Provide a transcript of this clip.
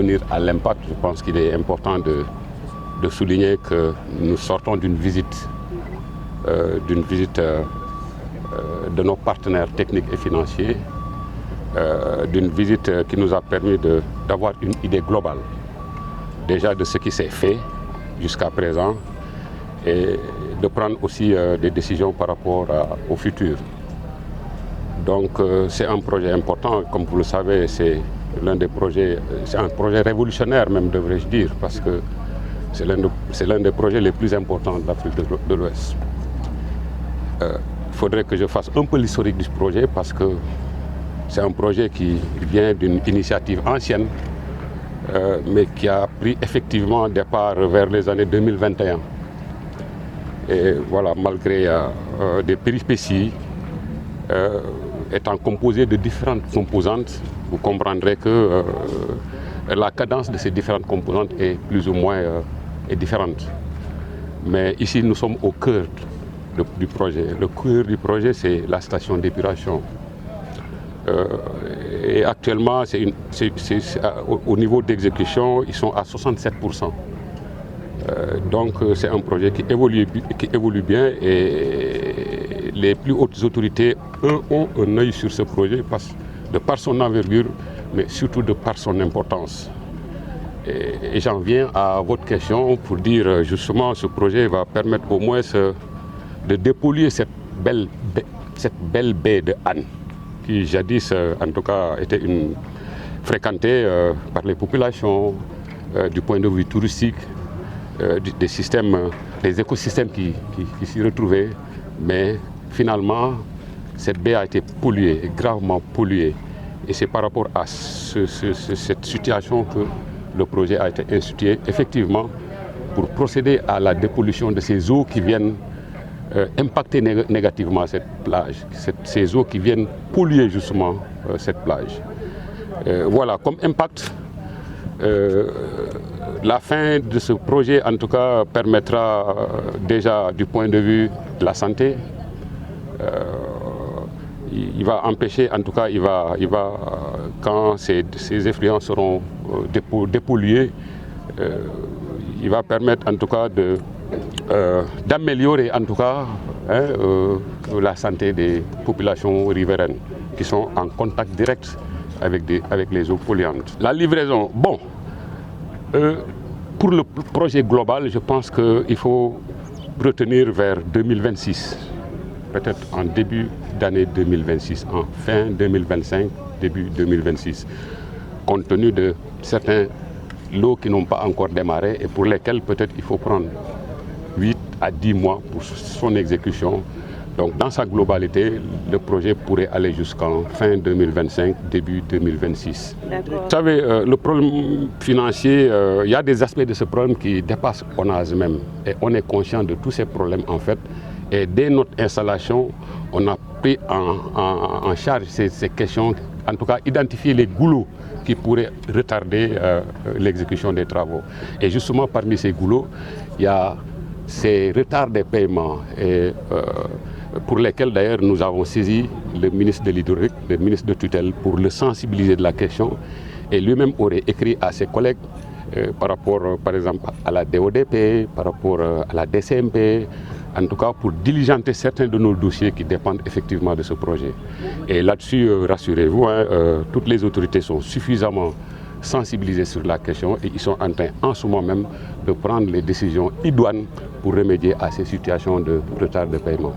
venir à l'impact, je pense qu'il est important de souligner que nous sortons d'une visite de nos partenaires techniques et financiers, d'une visite qui nous a permis d'avoir une idée globale déjà de ce qui s'est fait jusqu'à présent et de prendre aussi des décisions par rapport au futur. Donc c'est un projet important, comme vous le savez, c'est l'un des projets, c'est un projet révolutionnaire même, devrais-je dire, parce que c'est l'un des projets les plus importants de l'Afrique de l'Ouest. Il faudrait que je fasse un peu l'historique du projet parce que c'est un projet qui vient d'une initiative ancienne, mais qui a pris effectivement départ vers les années 2021. Et voilà, malgré des péripéties, étant composé de différentes composantes, vous comprendrez que la cadence de ces différentes composantes est plus ou moins différente. Mais ici, nous sommes au cœur du projet. Le cœur du projet, c'est la station d'épuration. Et actuellement, au niveau d'exécution, ils sont à 67%. Donc c'est un projet qui évolue bien et les plus hautes autorités ont un œil sur ce projet de par son envergure, mais surtout de par son importance. Et j'en viens à votre question pour dire justement ce projet va permettre au moins de dépolluer cette belle baie de Hann, qui jadis en tout cas était fréquentée par les populations du point de vue touristique, des écosystèmes qui s'y retrouvaient, mais finalement cette baie a été polluée, gravement polluée. Et c'est par rapport à cette situation que le projet a été institué, effectivement, pour procéder à la dépollution de ces eaux qui viennent impacter négativement cette plage, ces eaux qui viennent polluer justement cette plage. Voilà, comme impact, la fin de ce projet, en tout cas, permettra déjà du point de vue de la santé. Il va empêcher, en tout cas, quand ces effluents seront dépollués, il va permettre en tout cas d'améliorer en tout cas la santé des populations riveraines qui sont en contact direct avec les eaux polluantes. La livraison, bon, pour le projet global, je pense qu'il faut retenir vers 2026, peut-être en début d'année 2026, en fin 2025, début 2026, compte tenu de certains lots qui n'ont pas encore démarré et pour lesquels peut-être il faut prendre 8 à 10 mois pour son exécution. Donc dans sa globalité, le projet pourrait aller jusqu'en fin 2025, début 2026. Vous savez, le problème financier, il y a des aspects de ce problème qui dépassent ONAS même. Et on est conscient de tous ces problèmes en fait. Et dès notre installation, on a pris en charge ces questions, en tout cas identifier les goulots qui pourraient retarder l'exécution des travaux. Et justement parmi ces goulots, il y a ces retards des paiements et pour lesquels d'ailleurs nous avons saisi le ministre de l'Hydraulique, le ministre de tutelle, pour le sensibiliser de la question. Et lui-même aurait écrit à ses collègues par rapport par exemple à la DODP, par rapport à la DCMP, en tout cas pour diligenter certains de nos dossiers qui dépendent effectivement de ce projet. Et là-dessus, rassurez-vous, toutes les autorités sont suffisamment sensibilisées sur la question et ils sont en train en ce moment même de prendre les décisions idoines pour remédier à ces situations de retard de paiement.